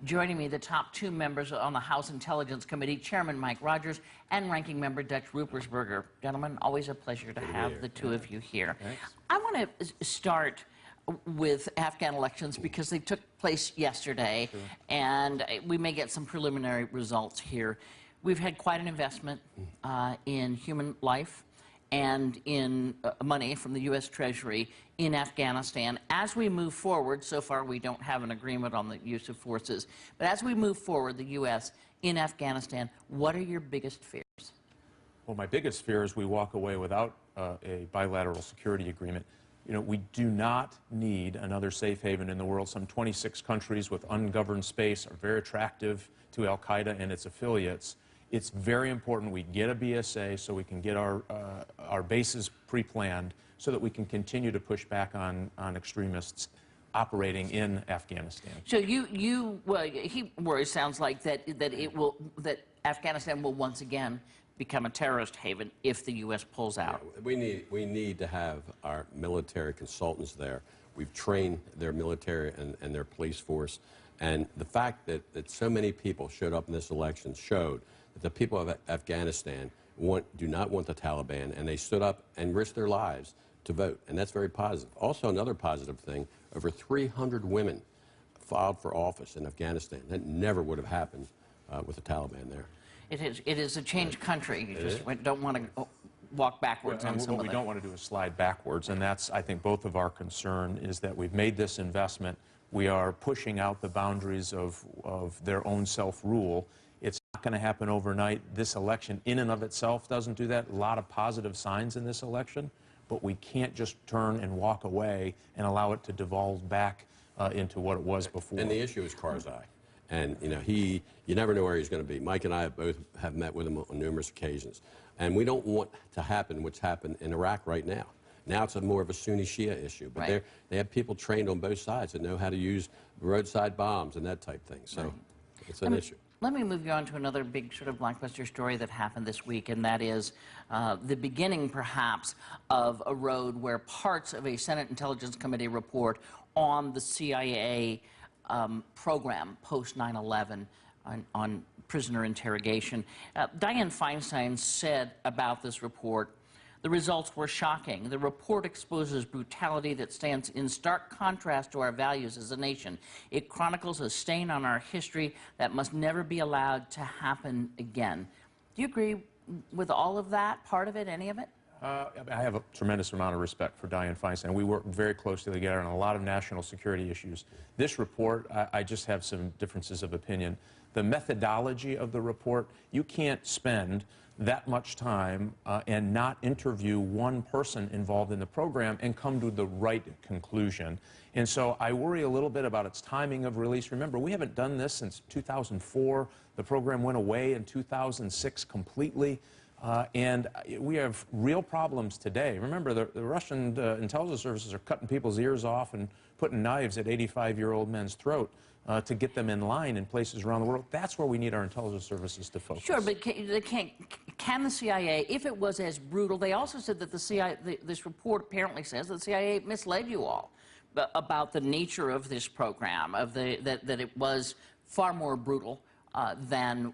Joining me, the top two members on the House Intelligence Committee, Chairman Mike Rogers and Ranking Member Dutch Ruppersberger. Gentlemen, always a pleasure to have the two of you here. Thanks. I want to start with Afghan elections because they took place yesterday, and we may get some preliminary results here. We've had quite an investment in human life and in money from the U.S. Treasury in Afghanistan. As we move forward, so far we don't have an agreement on the use of forces, but as we move forward, the U.S. in Afghanistan, what are your biggest fears? Well, my biggest fear is we walk away without a bilateral security agreement. You know, we do not need another safe haven in the world. Some 26 countries with ungoverned space are very attractive to al-Qaeda and its affiliates. It's very important we get a BSA so we can get our bases pre-planned so that we can continue to push back on extremists operating in Afghanistan. So he worries, sounds like, that Afghanistan will once again become a terrorist haven if the U.S. pulls out. Yeah, we need to have our military consultants there. We've trained their military and their police force. And the fact that so many people showed up in this election showed that the people of Afghanistan do not want the Taliban, and they stood up and risked their lives to vote, and that's very positive. Also, another positive thing, over 300 women filed for office in Afghanistan. That never would have happened with the Taliban there. It is a changed country. You just don't want to walk backwards on some of it. What we don't want to do is slide backwards, and that's, I think, both of our concern is that we've made this investment. We are pushing out the boundaries of their own self-rule. It's not going to happen overnight. This election in and of itself doesn't do that. A lot of positive signs in this election, but we can't just turn and walk away and allow it to devolve back into what it was before. And the issue is Karzai. And, you know, you never know where he's going to be. Mike and I both have met with him on numerous occasions. And we don't want to happen what's happened in Iraq right now. Now it's more of a Sunni-Shia issue. But they have people trained on both sides that know how to use roadside bombs and that type thing. So it's an issue. Let me move you on to another big sort of blockbuster story that happened this week, and that is the beginning, perhaps, of a road where parts of a Senate Intelligence Committee report on the CIA program post 9/11 on prisoner interrogation. Dianne Feinstein said about this report, the results were shocking. The report exposes brutality that stands in stark contrast to our values as a nation. It chronicles a stain on our history that must never be allowed to happen again. Do you agree with all of that, part of it, any of it? I have a tremendous amount of respect for Dianne Feinstein. We work very closely together on a lot of national security issues. This report, I just have some differences of opinion. The methodology of the report, you can't spend that much time and not interview one person involved in the program and come to the right conclusion. And so I worry a little bit about its timing of release. Remember, we haven't done this since 2004. The program went away in 2006 completely. And we have real problems today. Remember, the Russian intelligence services are cutting people's ears off and putting knives at 85-year-old men's throat to get them in line in places around the world. That's where we need our intelligence services to focus. Sure, but can the CIA, if it was as brutal, they also said that the CIA, this report apparently says that the CIA misled you all about the nature of this program, that it was far more brutal than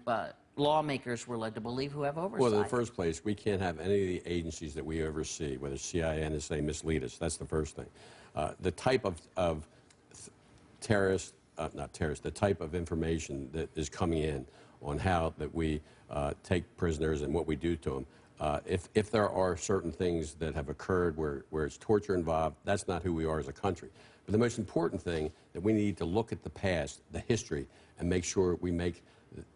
lawmakers were led to believe who have oversight. Well, in the first place, we can't have any of the agencies that we oversee, whether CIA, NSA, mislead us. That's the first thing. The type of terrorist, not terrorist, the type of information that is coming in on how that we take prisoners and what we do to them. If there are certain things that have occurred where it's torture involved, that's not who we are as a country. But the most important thing that we need to look at the past, the history, and make sure we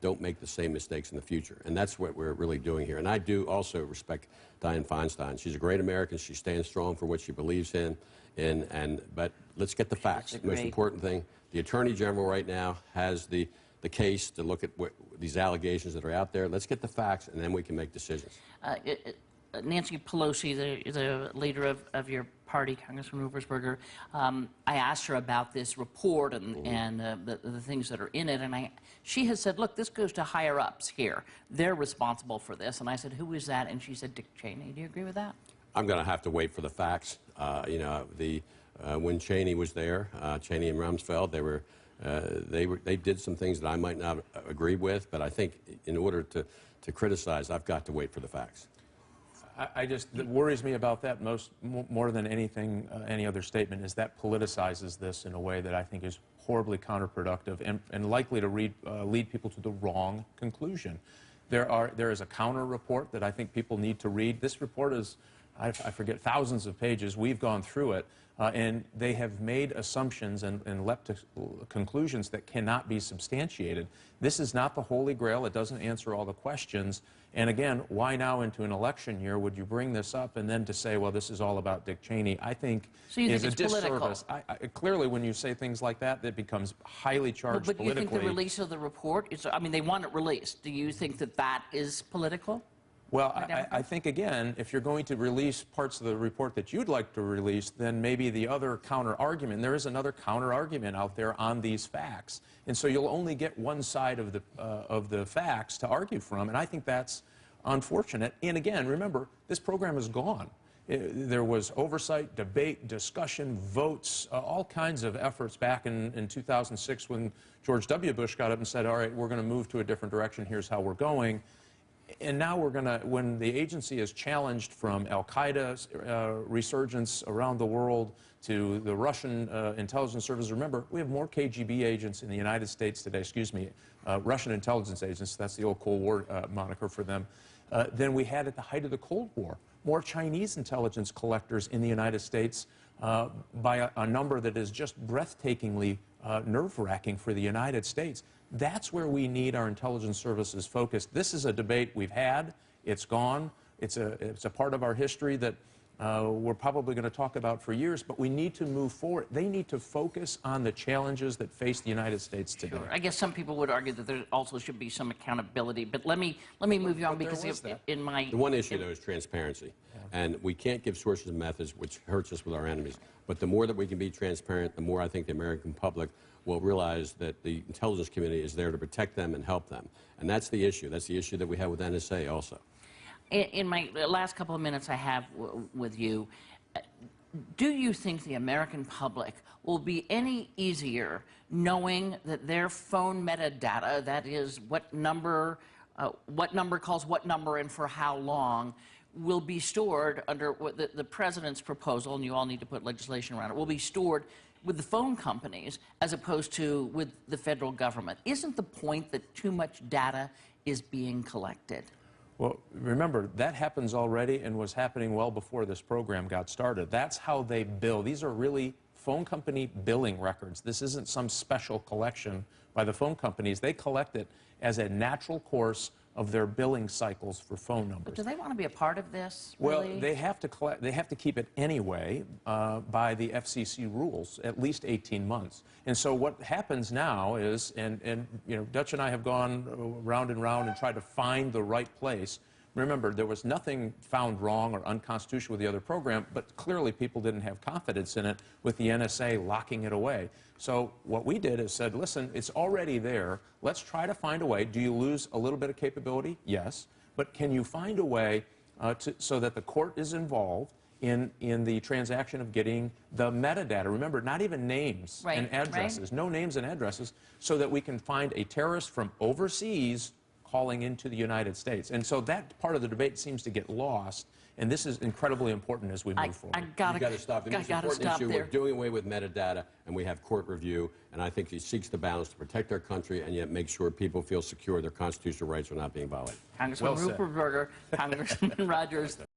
don't make the same mistakes in the future. And that's what we're really doing here. And I do also respect Dianne Feinstein. She's a great American. She stands strong for what she believes in. But let's get the facts. The most important thing, the Attorney General right now has the case to look at these allegations that are out there. Let's get the facts, and then we can make decisions. Nancy Pelosi, the leader of your party, Congressman Ruppersberger, I asked her about this report and the things that are in it, and she has said, look, this goes to higher-ups here. They're responsible for this. And I said, who is that? And she said, Dick Cheney. Do you agree with that? I'm going to have to wait for the facts. You know, when Cheney was there, Cheney and Rumsfeld, they were They did some things that I might not agree with, but I think in order to criticize, I've got to wait for the facts. It worries me about that more than anything, any other statement, is that politicizes this in a way that I think is horribly counterproductive and likely to lead people to the wrong conclusion. There is a counter report that I think people need to read. This report is, I forget, thousands of pages. We've gone through it, and they have made assumptions and leapt to conclusions that cannot be substantiated. This is not the Holy Grail. It doesn't answer all the questions. And again, why now into an election year would you bring this up and then to say, well, this is all about Dick Cheney, I think is a disservice. Clearly, when you say things like that, that becomes highly charged politically. But you think the release of the report is, I mean, they want it released. Do you think that that is political? Well, I think, again, if you're going to release parts of the report that you'd like to release, then maybe the other counter-argument, there is another counter-argument out there on these facts. And so you'll only get one side of the facts to argue from, and I think that's unfortunate. And again, remember, this program is gone. There was oversight, debate, discussion, votes, all kinds of efforts back in 2006 when George W. Bush got up and said, all right, we're going to move to a different direction, here's how we're going. And now we're going to, when the agency is challenged from al-Qaeda's resurgence around the world to the Russian intelligence service, remember, we have more KGB agents in the United States today, Russian intelligence agents, that's the old Cold War moniker for them, than we had at the height of the Cold War. More Chinese intelligence collectors in the United States by a number that is just breathtakingly nerve-wracking for the United States. That's where we need our intelligence services focused. This is a debate we've had. It's gone. It's a part of our history that we're probably going to talk about for years, but we need to move forward. They need to focus on the challenges that face the United States today. Sure. I guess some people would argue that there also should be some accountability, but let me move you on, because the one issue, though, is transparency. Yeah. And we can't give sources and methods, which hurts us with our enemies. But the more that we can be transparent, the more I think the American public will realize that the intelligence community is there to protect them and help them. And that's the issue. That's the issue that we have with NSA also. In my last couple of minutes I have with you, do you think the American public will be any easier knowing that their phone metadata, that is what number calls what number and for how long, will be stored under the president's proposal, and you all need to put legislation around it, will be stored with the phone companies as opposed to with the federal government? Isn't the point that too much data is being collected? Well, remember, that happens already and was happening well before this program got started. That's how they bill. These are really phone company billing records. This isn't some special collection by the phone companies. They collect it as a natural course of their billing cycles for phone numbers. But do they want to be a part of this, really? Well, they have to keep it anyway by the FCC rules, at least 18 months. And so what happens now is, and you know, Dutch and I have gone round and round and tried to find the right place. Remember, there was nothing found wrong or unconstitutional with the other program, but clearly people didn't have confidence in it with the NSA locking it away. So what we did is said, listen, it's already there. Let's try to find a way. Do you lose a little bit of capability? Yes. But can you find a way so that the court is involved in the transaction of getting the metadata? Remember, not even names and addresses, no names and addresses, so that we can find a terrorist from overseas calling into the United States. And so that part of the debate seems to get lost, and this is incredibly important as we move forward. You've got to stop. The most important issue, we're doing away with metadata, and we have court review, and I think he seeks the balance to protect our country and yet make sure people feel secure their constitutional rights are not being violated. Congressman Ruppersberger, Congressman Rogers.